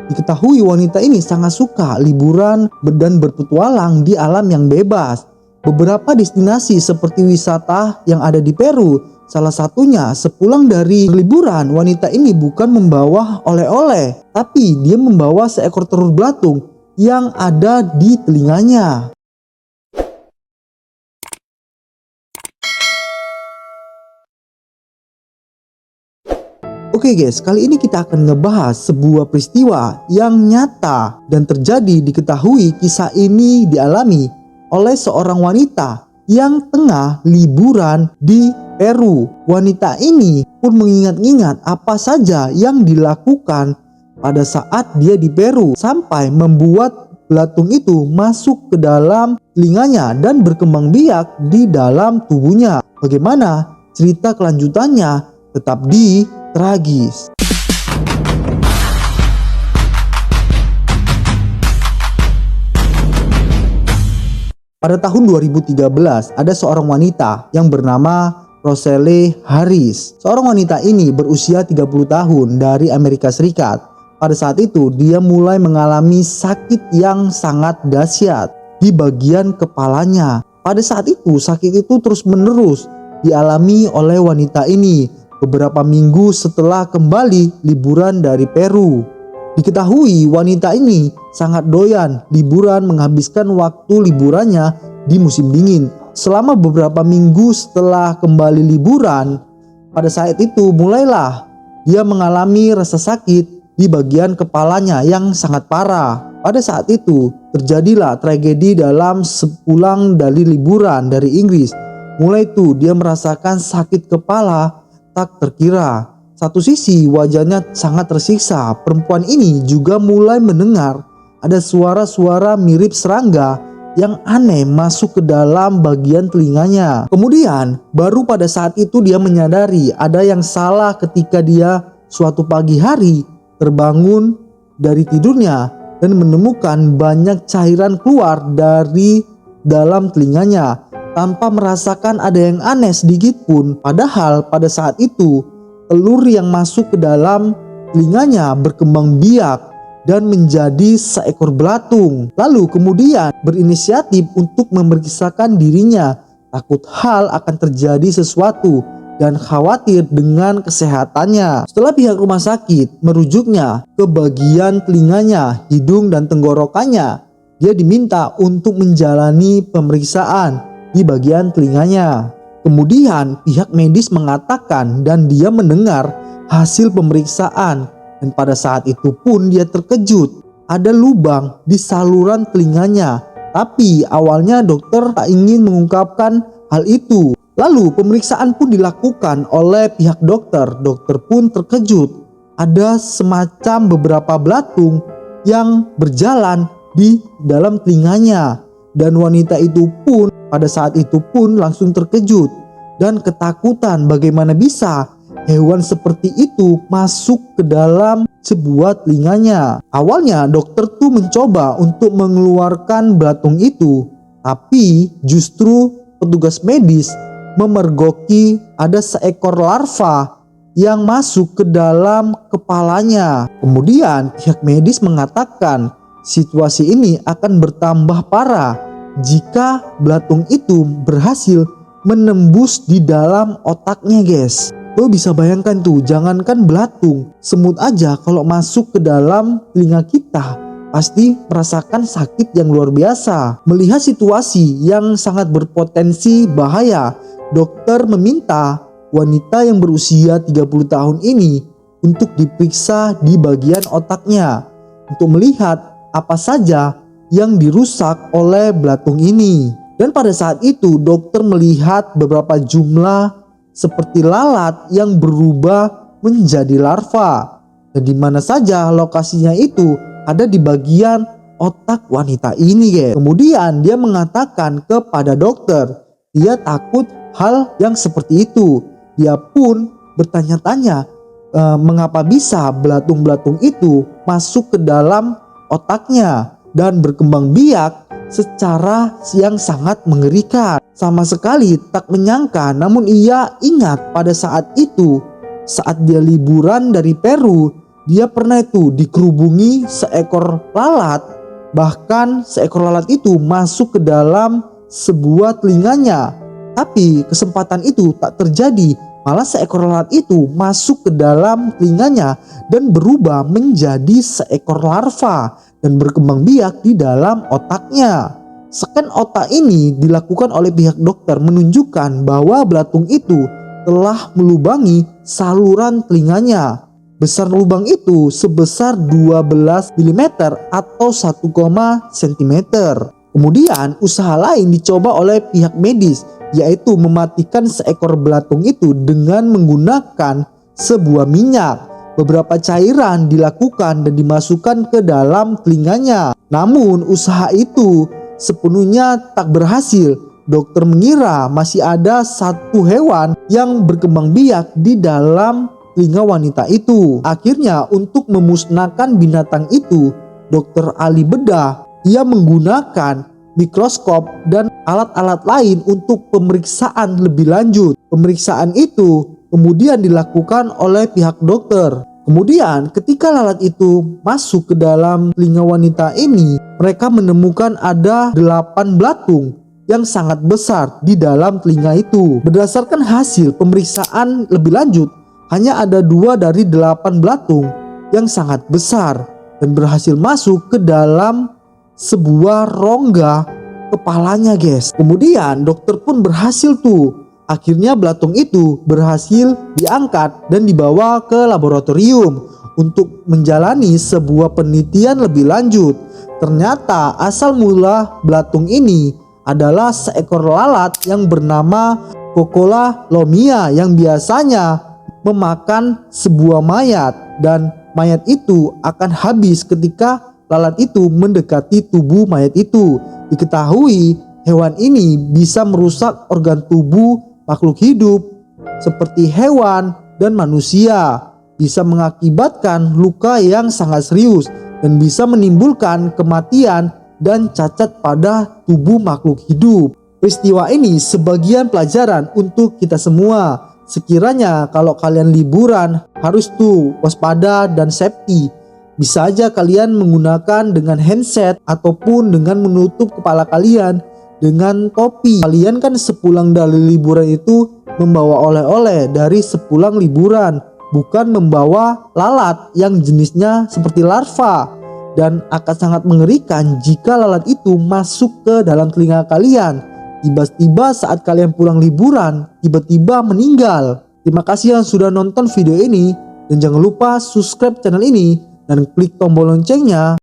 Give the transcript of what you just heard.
Diketahui wanita ini sangat suka liburan dan berpetualang di alam yang bebas. Beberapa destinasi seperti wisata yang ada di Peru, salah satunya sepulang dari liburan, wanita ini bukan membawa oleh-oleh, tapi dia membawa seekor telur belatung yang ada di telinganya. Oke guys, kali ini kita akan ngebahas sebuah peristiwa yang nyata dan terjadi. Diketahui kisah ini dialami oleh seorang wanita yang tengah liburan di Peru. Wanita ini pun mengingat-ingat apa saja yang dilakukan pada saat dia di Peru sampai membuat belatung itu masuk ke dalam telinganya dan berkembang biak di dalam tubuhnya. Bagaimana cerita kelanjutannya? Tetap di Tragis. Pada tahun 2013 ada seorang wanita yang bernama Roselle Harris. Seorang wanita ini berusia 30 tahun dari Amerika Serikat. Pada saat itu dia mulai mengalami sakit yang sangat dahsyat di bagian kepalanya. Pada saat itu sakit itu terus menerus dialami oleh wanita ini beberapa minggu setelah kembali liburan dari Peru. Diketahui wanita ini sangat doyan liburan, menghabiskan waktu liburannya di musim dingin. Selama beberapa minggu setelah kembali liburan, pada saat itu mulailah dia mengalami rasa sakit di bagian kepalanya yang sangat parah. Pada saat itu terjadilah tragedi dalam sepulang dari liburan dari Inggris. Mulai itu dia merasakan sakit kepala tak terkira. Satu sisi wajahnya sangat tersiksa. Perempuan ini juga mulai mendengar ada suara-suara mirip serangga yang aneh masuk ke dalam bagian telinganya. Kemudian baru pada saat itu dia menyadari ada yang salah ketika dia suatu pagi hari terbangun dari tidurnya dan menemukan banyak cairan keluar dari dalam telinganya tanpa merasakan ada yang aneh sedikit pun. Padahal pada saat itu telur yang masuk ke dalam telinganya berkembang biak dan menjadi seekor belatung. Lalu kemudian berinisiatif untuk memeriksakan dirinya, takut hal akan terjadi sesuatu dan khawatir dengan kesehatannya. Setelah pihak rumah sakit merujuknya ke bagian telinganya, hidung dan tenggorokannya, dia diminta untuk menjalani pemeriksaan di bagian telinganya. Kemudian pihak medis mengatakan dan dia mendengar hasil pemeriksaan, dan pada saat itu pun dia terkejut. Ada lubang di saluran telinganya, tapi awalnya dokter tak ingin mengungkapkan hal itu. Lalu pemeriksaan pun dilakukan oleh pihak dokter. Dokter pun terkejut. Ada semacam beberapa belatung yang berjalan di dalam telinganya. Dan wanita itu pun pada saat itu pun langsung terkejut dan ketakutan bagaimana bisa hewan seperti itu masuk ke dalam sebuah telinganya. Awalnya dokter tuh mencoba untuk mengeluarkan belatung itu, tapi justru petugas medis memergoki ada seekor larva yang masuk ke dalam kepalanya. Kemudian pihak medis mengatakan situasi ini akan bertambah parah jika belatung itu berhasil menembus di dalam otaknya guys. Lo bisa bayangkan tuh, jangankan belatung, semut aja kalau masuk ke dalam telinga kita pasti merasakan sakit yang luar biasa. Melihat situasi yang sangat berpotensi bahaya, dokter meminta wanita yang berusia 30 tahun ini untuk diperiksa di bagian otaknya untuk melihat apa saja yang dirusak oleh belatung ini. Dan pada saat itu dokter melihat beberapa jumlah seperti lalat yang berubah menjadi larva. Dan di mana saja lokasinya itu ada di bagian otak wanita ini guys. Kemudian dia mengatakan kepada dokter dia takut hal yang seperti itu. Dia pun bertanya-tanya mengapa bisa belatung-belatung itu masuk ke dalam otaknya dan berkembang biak secara yang sangat mengerikan. Sama sekali tak menyangka, namun ia ingat pada saat itu saat dia liburan dari Peru, dia pernah itu dikerubungi seekor lalat. Bahkan seekor lalat itu masuk ke dalam sebuah telinganya. Tapi kesempatan itu tak terjadi. Malah seekor lalat itu masuk ke dalam telinganya dan berubah menjadi seekor larva dan berkembang biak di dalam otaknya. Scan otak ini dilakukan oleh pihak dokter menunjukkan bahwa belatung itu telah melubangi saluran telinganya. Besar lubang itu sebesar 12 mm atau 1, cm. Kemudian usaha lain dicoba oleh pihak medis, yaitu mematikan seekor belatung itu dengan menggunakan sebuah minyak. Beberapa cairan dilakukan dan dimasukkan ke dalam telinganya. Namun usaha itu sepenuhnya tak berhasil. Dokter mengira masih ada satu hewan yang berkembang biak di dalam telinga wanita itu. Akhirnya untuk memusnahkan binatang itu, dokter ahli bedah ia menggunakan mikroskop dan alat-alat lain untuk pemeriksaan lebih lanjut. Pemeriksaan itu kemudian dilakukan oleh pihak dokter. Kemudian ketika lalat itu masuk ke dalam telinga wanita ini, mereka menemukan ada 8 belatung yang sangat besar di dalam telinga itu. Berdasarkan hasil pemeriksaan lebih lanjut, hanya ada 2 dari 8 belatung yang sangat besar dan berhasil masuk ke dalam sebuah rongga kepalanya, guys. Kemudian dokter pun berhasil tuh. Akhirnya belatung itu berhasil diangkat dan dibawa ke laboratorium untuk menjalani sebuah penelitian lebih lanjut. Ternyata asal mula belatung ini adalah seekor lalat yang bernama Cocola lomia yang biasanya memakan sebuah mayat, dan mayat itu akan habis ketika lalat itu mendekati tubuh mayat itu. Diketahui hewan ini bisa merusak organ tubuh makhluk hidup seperti hewan dan manusia, bisa mengakibatkan luka yang sangat serius dan bisa menimbulkan kematian dan cacat pada tubuh makhluk hidup. Peristiwa ini sebagian pelajaran untuk kita semua. Sekiranya kalau kalian liburan harus tuh waspada dan safety. Bisa aja kalian menggunakan dengan handset ataupun dengan menutup kepala kalian dengan topi. Kalian kan sepulang dari liburan itu membawa oleh-oleh dari sepulang liburan, bukan membawa lalat yang jenisnya seperti larva. Dan akan sangat mengerikan jika lalat itu masuk ke dalam telinga kalian. Tiba-tiba saat kalian pulang liburan, tiba-tiba meninggal. Terima kasih yang sudah nonton video ini, dan jangan lupa subscribe channel ini dan klik tombol loncengnya